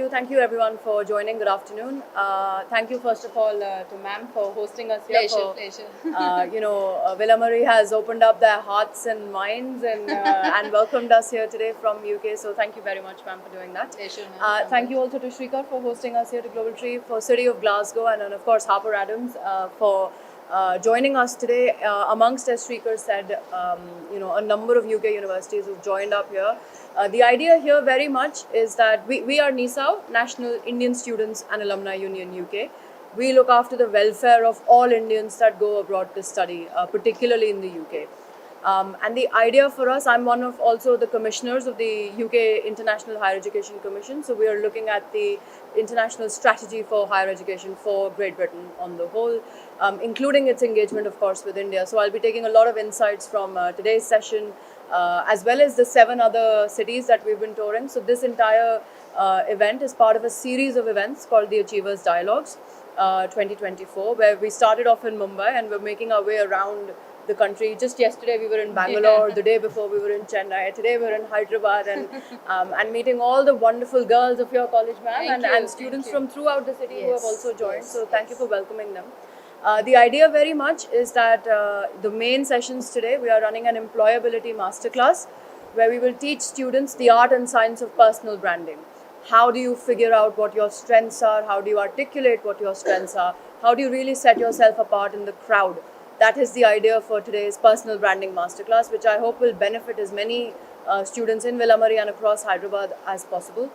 Thank you everyone for joining. Good afternoon. Thank you first of all to ma'am for hosting us here. Pleasure. Villa Marie has opened up their hearts and minds and welcomed us here today from UK. So thank you very much, ma'am, for doing that. Pleasure, ma'am. Thank you also to Shrikar for hosting us here to Global Tree, for City of Glasgow, and of course Harper Adams for joining us today. Amongst, as Shrikar said, a number of UK universities who've joined up here. The idea here very much is that we are NISAU, National Indian Students and Alumni Union UK. We look after the welfare of all Indians that go abroad to study, particularly in the UK. And the idea for us, I'm one of also the commissioners of the UK International Higher Education Commission. So we are looking at the international strategy for higher education for Great Britain on the whole, including its engagement, of course, with India. So I'll be taking a lot of insights from today's session, as well as the 7 other cities that we've been touring. So this entire event is part of a series of events called the Achievers Dialogues 2024, where we started off in Mumbai and we're making our way around the country. Just yesterday we were in Bangalore, the day before we were in Chennai, today we're in Hyderabad, and meeting all the wonderful girls of your college, ma'am, and students from throughout the city who have also joined. So thank you for welcoming them. The idea very much is that the main sessions today, we are running an employability masterclass where we will teach students the art and science of personal branding. How do you figure out what your strengths are? How do you articulate what your strengths are? How do you really set yourself apart in the crowd? That is the idea for today's personal branding masterclass, which I hope will benefit as many students in Villa Marie and across Hyderabad as possible.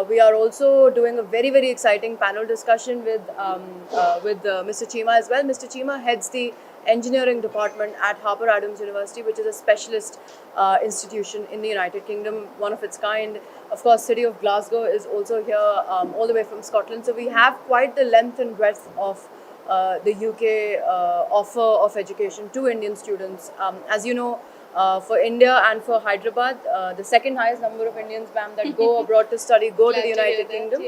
We are also doing a very, very exciting panel discussion with Mr. Chima as well. Mr. Chima heads the engineering department at Harper Adams University, which is a specialist institution in the United Kingdom, one of its kind. Of course, City of Glasgow is also here, all the way from Scotland. So we have quite the length and breadth of the UK offer of education to Indian students. As you know, for India and for Hyderabad, the second highest number of Indians, ma'am, that go abroad to study go to the United Kingdom.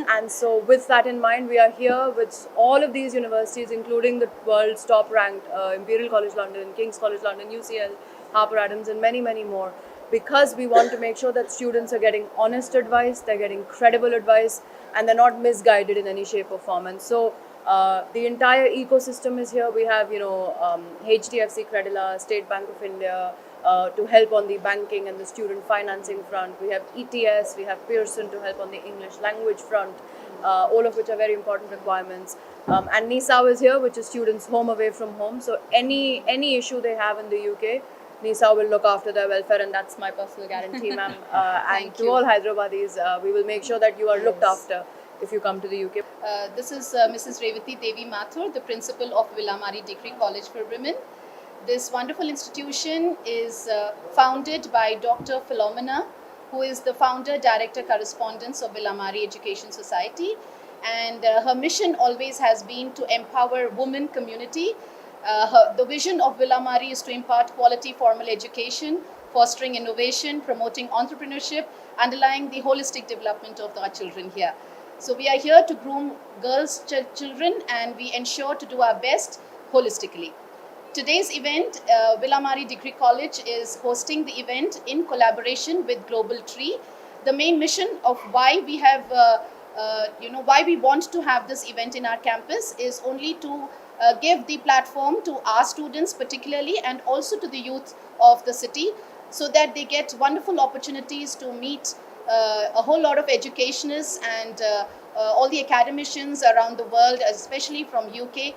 And so with that in mind, we are here with all of these universities, including the world's top ranked Imperial College London, King's College London, UCL, Harper Adams, and many, many more, because we want to make sure that students are getting honest advice, they're getting credible advice, and they're not misguided in any shape or form. And so the entire ecosystem is here. We have, HDFC Credila, State Bank of India, to help on the banking and the student financing front. We have ETS, we have Pearson to help on the English language front, all of which are very important requirements. And NISAU is here, which is students home away from home. So any issue they have in the UK, NISAU will look after their welfare, and that's my personal guarantee, ma'am. And to all Hyderabadis, we will make sure that you are looked after if you come to the UK. This is Mrs. Revati Devi Mathur, the principal of Villa Marie Degree College for Women. This wonderful institution is founded by Dr. Philomena, who is the founder, director, correspondent of Villa Marie Education Society. And her mission always has been to empower women community. The vision of Villa Marie is to impart quality formal education, fostering innovation, promoting entrepreneurship, underlying the holistic development of our children here. So we are here to groom girls' children, and we ensure to do our best holistically. Today's event, Villa Marie Degree College is hosting the event in collaboration with Global Tree. The main mission of why we have, why we want to have this event in our campus is only to give the platform to our students particularly, and also to the youth of the city, so that they get wonderful opportunities to meet a whole lot of educationists and all the academicians around the world, especially from UK.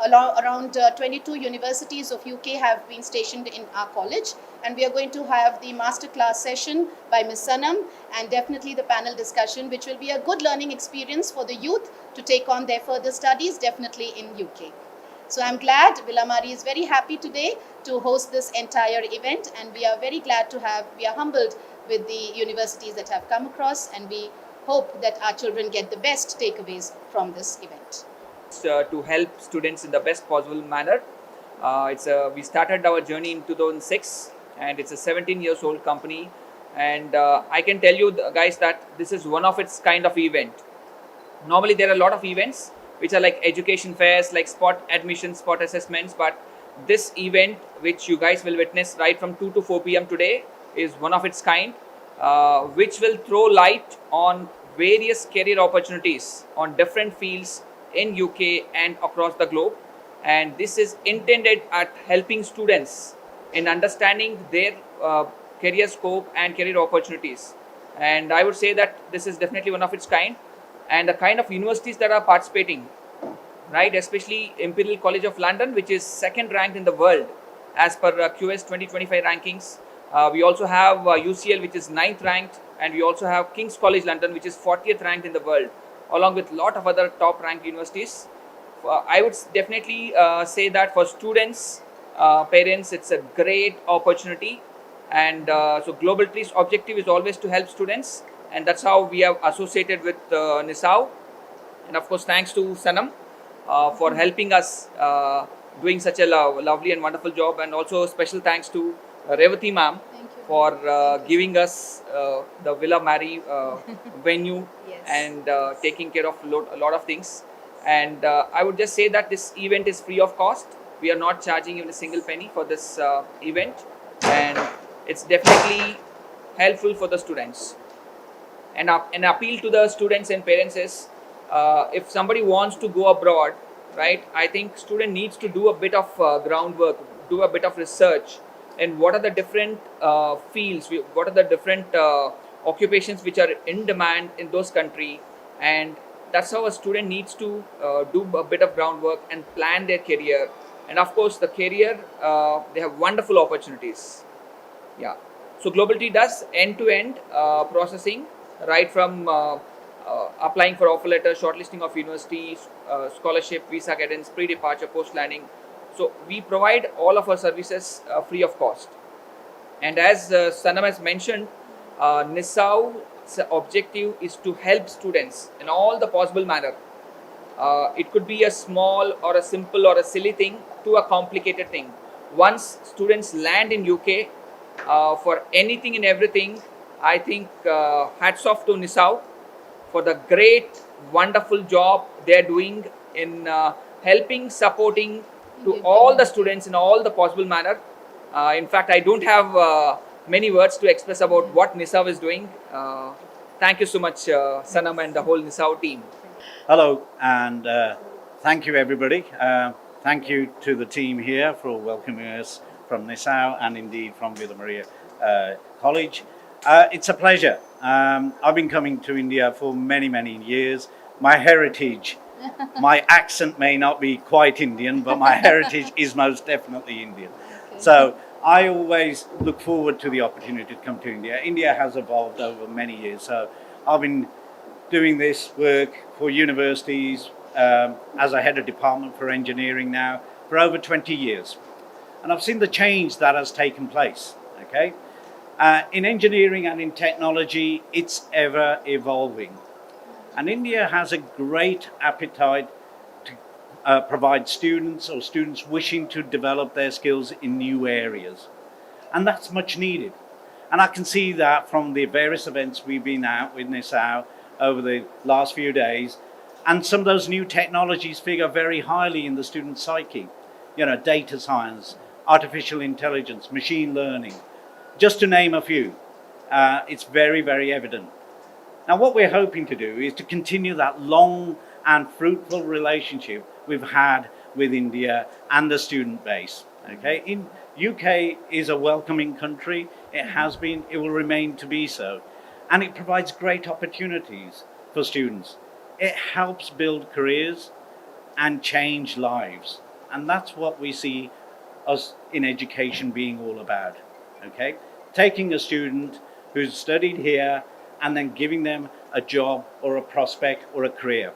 Around 22 universities of UK have been stationed in our college, and we are going to have the masterclass session by Ms. Sanam, and definitely the panel discussion, which will be a good learning experience for the youth to take on their further studies, definitely in UK. So I'm glad Villa Marie is very happy today to host this entire event, and we are very glad to we are humbled with the universities that have come across, and we hope that our children get the best takeaways from this event. To help students in the best possible manner, We started our journey in 2006, and it's a 17 years old company. And I can tell you guys that this is one of its kind of event. Normally there are a lot of events which are like education fairs, like spot admission, spot assessments, but this event which you guys will witness right from 2 to 4 p.m. today is one of its kind, which will throw light on various career opportunities on different fields in UK and across the globe. And this is intended at helping students in understanding their career scope and career opportunities. And I would say that this is definitely one of its kind, and the kind of universities that are participating, right? Especially Imperial College of London, which is second ranked in the world as per QS 2025 rankings. We also have UCL, which is ninth ranked, and we also have King's College London, which is 40th ranked in the world, along with a lot of other top ranked universities. I would definitely say that for students, parents, it's a great opportunity. And so Global Tree's objective is always to help students, and that's how we have associated with NISAU. And of course, thanks to Sanam for helping us doing such a lovely and wonderful job. And also special thanks to Revati ma'am for giving us the Villa Mary venue. Yes. And taking care of a lot of things. And I would just say that this event is free of cost. We are not charging even a single penny for this event, and it's definitely helpful for the students. And an appeal to the students and parents is, if somebody wants to go abroad, right, I think student needs to do a bit of groundwork, do a bit of research, and what are the different fields, what are the different occupations which are in demand in those country. And that's how a student needs to do a bit of groundwork and plan their career. And of course, the career, they have wonderful opportunities. Yeah. So Global Tree does end-to-end processing, right from applying for offer letter, shortlisting of universities, scholarship, visa guidance, pre-departure, post-landing. So we provide all of our services free of cost. And as Sanam has mentioned, NISAU's objective is to help students in all the possible manner. It could be a small or a simple or a silly thing to a complicated thing. Once students land in UK, for anything and everything, I think hats off to NISAU for the great, wonderful job they're doing in helping, supporting to all the students in all the possible manner. In fact, I don't have many words to express about what NISAU is doing. Thank you so much, Sanam and the whole NISAU team. Hello, and thank you, everybody. Thank you to the team here for welcoming us from NISAU and indeed from Villa Maria College. It's a pleasure. I've been coming to India for many, many years. My heritage, my accent may not be quite Indian, but my heritage is most definitely Indian. Okay. So I always look forward to the opportunity to come to India. India has evolved over many years. So I've been doing this work for universities as a head of department for engineering now for over 20 years. And I've seen the change that has taken place, okay? In engineering and in technology, it's ever evolving. And India has a great appetite to provide students or students wishing to develop their skills in new areas. And that's much needed. And I can see that from the various events we've been out with NISAU over the last few days. And some of those new technologies figure very highly in the student psyche. You know, data science, artificial intelligence, machine learning, just to name a few. It's very, very evident. Now, what we're hoping to do is to continue that long and fruitful relationship we've had with India and the student base. Okay, in UK is a welcoming country. It has been, it will remain to be so. And it provides great opportunities for students. It helps build careers and change lives. And that's what we see us in education being all about. Okay, taking a student who's studied here and then giving them a job or a prospect or a career.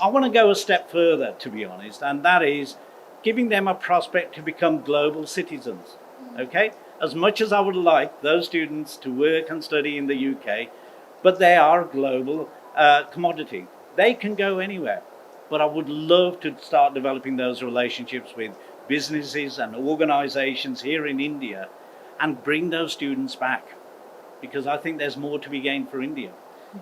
I want to go a step further, to be honest, and that is giving them a prospect to become global citizens. Okay, as much as I would like those students to work and study in the UK, but they are a global commodity. They can go anywhere. But I would love to start developing those relationships with businesses and organizations here in India and bring those students back, because I think there's more to be gained for India.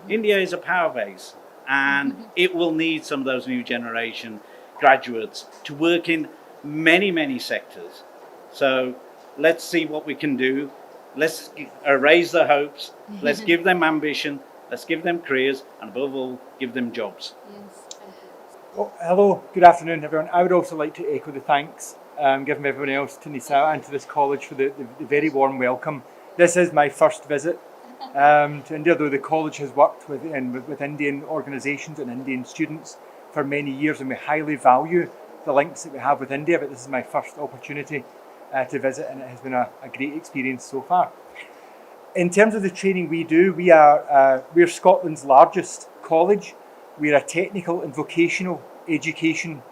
India is a power base, and it will need some of those new generation graduates to work in many sectors. So let's see what we can do. Let's raise their hopes. Let's give them ambition. Let's give them careers, and above all, give them jobs. Well, hello, good afternoon, everyone. I would also like to echo the thanks given by everyone else to NISAU and to this college for the very warm welcome. This is my first visit to India, though the college has worked with Indian organisations and Indian students for many years, and we highly value the links that we have with India, but this is my first opportunity to visit, and it has been a great experience so far. In terms of the training we do, we're Scotland's largest college. We're a technical and vocational education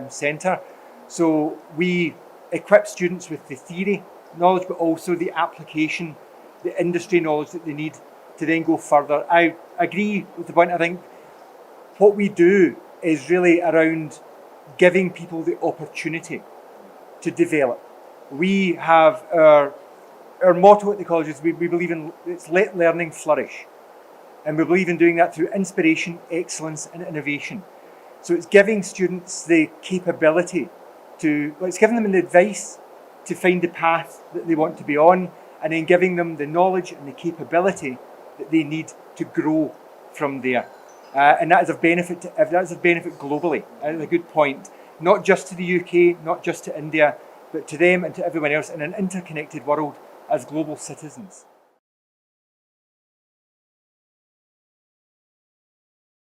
centre. So we equip students with the theory knowledge, but also the application, the industry knowledge that they need to then go further. I agree with the point. I think what we do is really around giving people the opportunity to develop. We have our motto at the college is we believe in it's let learning flourish. And we believe in doing that through inspiration, excellence and innovation. So it's giving students the capability it's giving them the advice to find the path that they want to be on, and then giving them the knowledge and the capability that they need to grow from there. And that is of benefit globally. That's a good point. Not just to the UK, not just to India, but to them and to everyone else in an interconnected world as global citizens.